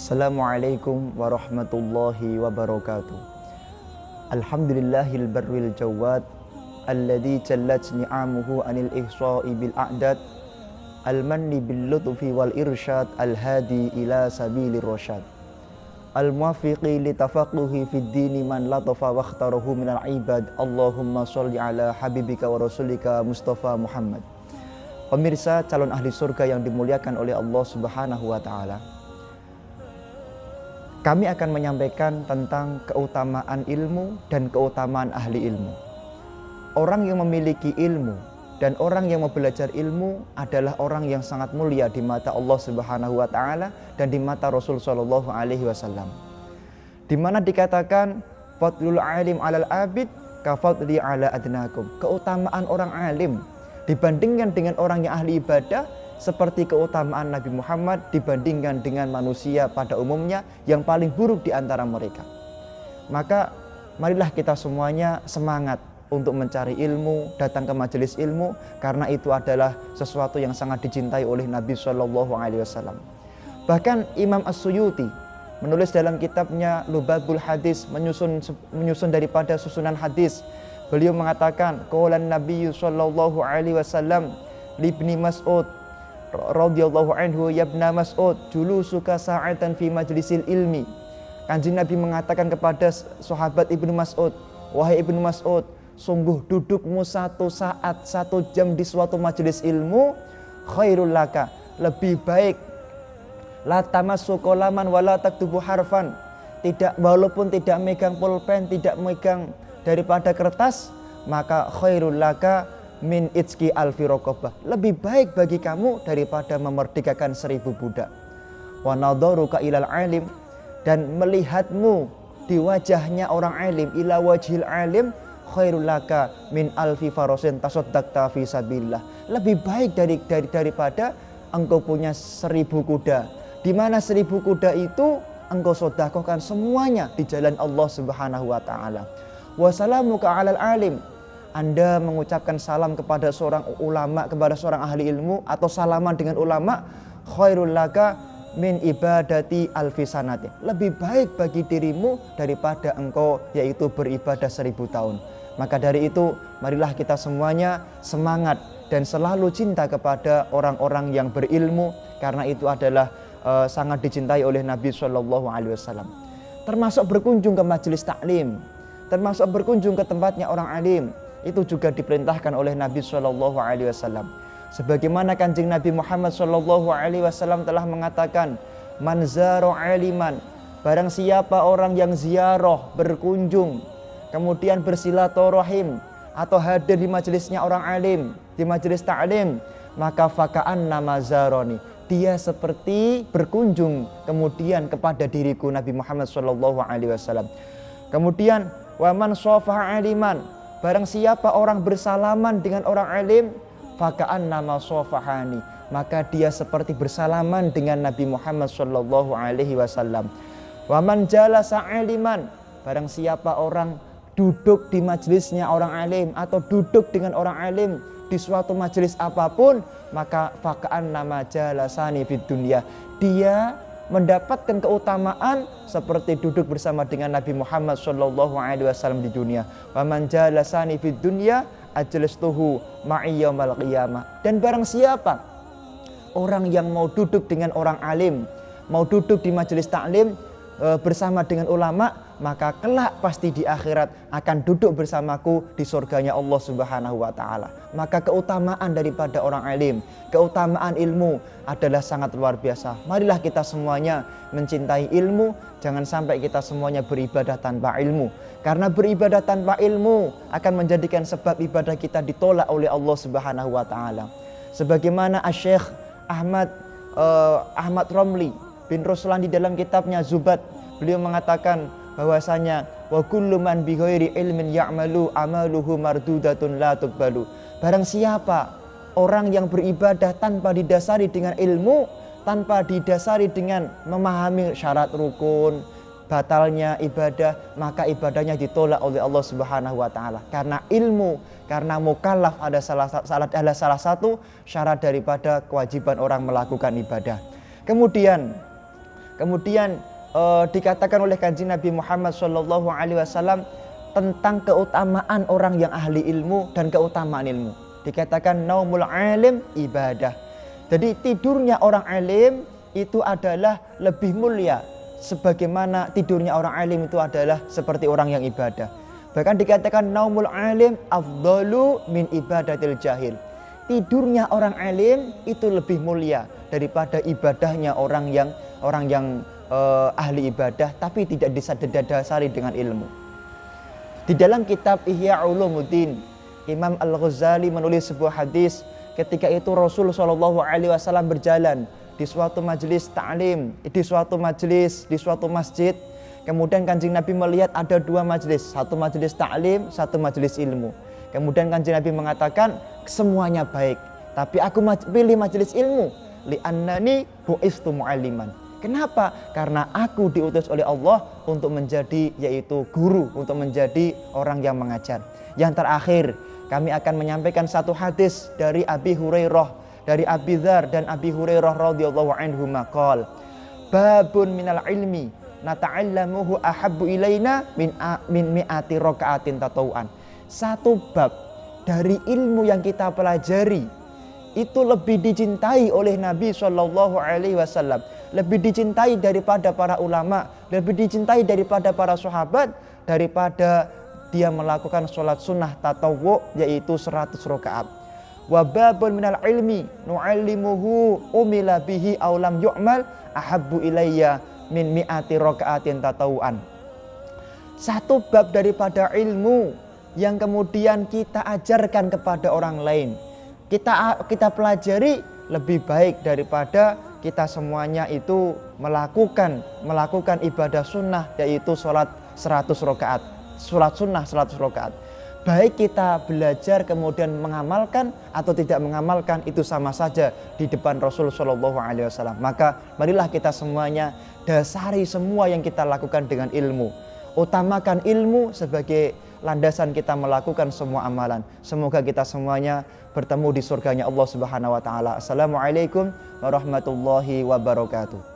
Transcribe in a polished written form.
Assalamualaikum warahmatullahi wabarakatuh. Alhamdulillahil barril jawad alladzi jallat ni'amuhu anil ihsa'i bil a'dad al-manni bil lutfi wal irsyad al-hadi ila sabilir rasyad al-muwafiqi li tafaqquhi fid dini man latafa wa ikhtarahu minal ibad. Allahumma sholli ala habibika wa rasulika Mustafa Muhammad. Pemirsa calon ahli surga yang dimuliakan oleh Allah Subhanahu wa taala, kami akan menyampaikan tentang keutamaan ilmu dan keutamaan ahli ilmu. Orang yang memiliki ilmu dan orang yang mau belajar ilmu adalah orang yang sangat mulia di mata Allah Subhanahu wa taala dan di mata Rasul sallallahu alaihi wasallam. Di mana dikatakan fadlul alim 'alal abid ka fadli 'ala adnakum. Keutamaan orang alim dibandingkan dengan orang yang ahli ibadah seperti keutamaan Nabi Muhammad dibandingkan dengan manusia pada umumnya yang paling buruk di antara mereka. Maka marilah kita semuanya semangat untuk mencari ilmu, datang ke majelis ilmu, karena itu adalah sesuatu yang sangat dicintai oleh Nabi Shallallahu Alaihi Wasallam. Bahkan Imam As-Suyuti menulis dalam kitabnya Lubabul Hadis, menyusun daripada susunan hadis. Beliau mengatakan, qaulan Nabi Shallallahu Alaihi Wasallam libni Mas'ud radhiyallahu anhu, ya ibna Mas'ud julusuka sa'atan fi majlisil ilmi. Kanjeng Nabi mengatakan kepada sahabat Ibnu Mas'ud, wahai Ibnu Mas'ud, sungguh dudukmu satu saat, 1 jam di suatu majelis ilmu khairul laka, lebih baik. La tamassu qalaman wala taktubu harfan, tidak, walaupun tidak megang pulpen, tidak megang daripada kertas, maka khairul laka min itski alfi raqabah, lebih baik bagi kamu daripada memerdekakan 1000 budak. Wa nadharuka ilal alim, dan melihatmu di wajahnya orang alim, ila wajhil alim khairul laka min alfi farasin tasaddaqta fi sabilillah, lebih baik daripada engkau punya 1000 kuda, di mana 1000 kuda itu engkau sedekahkan semuanya di jalan Allah Subhanahu wa taala. Wa salamuka alal alim, Anda mengucapkan salam kepada seorang ulama, kepada seorang ahli ilmu, atau salaman dengan ulama, khairul laka min ibadati alfi sanati, lebih baik bagi dirimu daripada engkau yaitu beribadah 1000 tahun. Maka dari itu marilah kita semuanya semangat dan selalu cinta kepada orang-orang yang berilmu, karena itu adalah sangat dicintai oleh Nabi Shallallahu Alaihi Wasallam. Termasuk berkunjung ke majelis taklim, termasuk berkunjung ke tempatnya orang alim, itu juga diperintahkan oleh Nabi Shallallahu Alaihi Wasallam. Sebagaimana kanjeng Nabi Muhammad Shallallahu Alaihi Wasallam telah mengatakan, man zaro aliman, barang siapa orang yang ziarah, berkunjung, kemudian bersilaturahim atau hadir di majelisnya orang alim, di majelis ta'lim, maka faka'an nama zaroni, dia seperti berkunjung kemudian kepada diriku Nabi Muhammad Shallallahu Alaihi Wasallam. Kemudian waman sofa aliman, barang siapa orang bersalaman dengan orang alim, faka'an nama sofahani, maka dia seperti bersalaman dengan Nabi Muhammad Shallallahu Alaihi Wasallam. Waman jalasa aliman, barang siapa orang duduk di majelisnya orang alim atau duduk dengan orang alim di suatu majelis apapun, maka faka'an nama jalasani fid dunya, dia mendapatkan keutamaan seperti duduk bersama dengan Nabi Muhammad Shallallahu Alaihi Wasallam di dunia. Wa man jalasani fid dunya ajlastuhu ma'i yaumal qiyamah. Dan barang siapa orang yang mau duduk dengan orang alim, mau duduk di majelis taklim bersama dengan ulama, maka kelak pasti di akhirat akan duduk bersamaku di surganya Allah Subhanahu wa taala. Maka keutamaan daripada orang alim, keutamaan ilmu adalah sangat luar biasa. Marilah kita semuanya mencintai ilmu, jangan sampai kita semuanya beribadah tanpa ilmu. Karena beribadah tanpa ilmu akan menjadikan sebab ibadah kita ditolak oleh Allah Subhanahu wa taala. Sebagaimana Asy-Syaikh Ahmad Romli bin Ruslan di dalam kitabnya Zubat, beliau mengatakan bahwasanya wa kullu man bi ghairi ilmin ya'malu amaluhu mardudatun la tuqbalu. Barang siapa orang yang beribadah tanpa didasari dengan ilmu, tanpa didasari dengan memahami syarat rukun, batalnya ibadah, maka ibadahnya ditolak oleh Allah Subhanahu wa taala. Karena ilmu, karena mukallaf adalah salah satu syarat daripada kewajiban orang melakukan ibadah. Kemudian Kemudian dikatakan oleh Kanjeng Nabi Muhammad SAW tentang keutamaan orang yang ahli ilmu dan keutamaan ilmu. Dikatakan naumul alim ibadah. Jadi tidurnya orang alim itu adalah lebih mulia, sebagaimana tidurnya orang alim itu adalah seperti orang yang ibadah. Bahkan dikatakan naumul alim afdalu min ibadatil jahil. Tidurnya orang alim itu lebih mulia daripada ibadahnya orang yang ahli ibadah tapi tidak didasari dengan ilmu. Di dalam kitab Ihya Ulumuddin, Imam Al-Ghazali menulis sebuah hadis ketika itu Rasul SAW berjalan di suatu majelis ta'lim, di suatu masjid. Kemudian Kanjeng Nabi melihat ada dua majelis, satu majelis ta'lim, satu majelis ilmu. Kemudian Kanjeng Nabi mengatakan semuanya baik, tapi aku pilih majelis ilmu, li'annani bu'istu mu'alliman. Kenapa? Karena aku diutus oleh Allah untuk menjadi yaitu guru, untuk menjadi orang yang mengajar. Yang terakhir, kami akan menyampaikan satu hadis dari Abi Hurairah, dari Abi Dzar dan Abi Hurairah radhiyallahu anhu maqal, babun minal ilmi nata'allamuhu ahabbu ilaina min mi'ati raka'atin tatawuan. Satu bab dari ilmu yang kita pelajari itu lebih dicintai oleh Nabi SAW, lebih dicintai daripada para ulama, lebih dicintai daripada para sahabat, daripada dia melakukan sholat sunnah tatawwu yaitu 100 rakaat. Wa babun minal ilmi nu'allimuhu umila bihi aw lam yu'mal ahabbu ilayya min mi'ati rakaatin tatawuan. Satu bab daripada ilmu yang kemudian kita ajarkan kepada orang lain, kita pelajari lebih baik daripada kita semuanya itu melakukan ibadah sunnah yaitu sholat 100 rakaat, sholat sunnah 100 rakaat. Baik kita belajar kemudian mengamalkan atau tidak mengamalkan itu sama saja di depan Rasul SAW. Maka marilah kita semuanya dasari semua yang kita lakukan dengan ilmu. Utamakan ilmu sebagai landasan kita melakukan semua amalan. Semoga kita semuanya bertemu di surganya Allah Subhanahu wa taala. Assalamualaikum warahmatullahi wabarakatuh.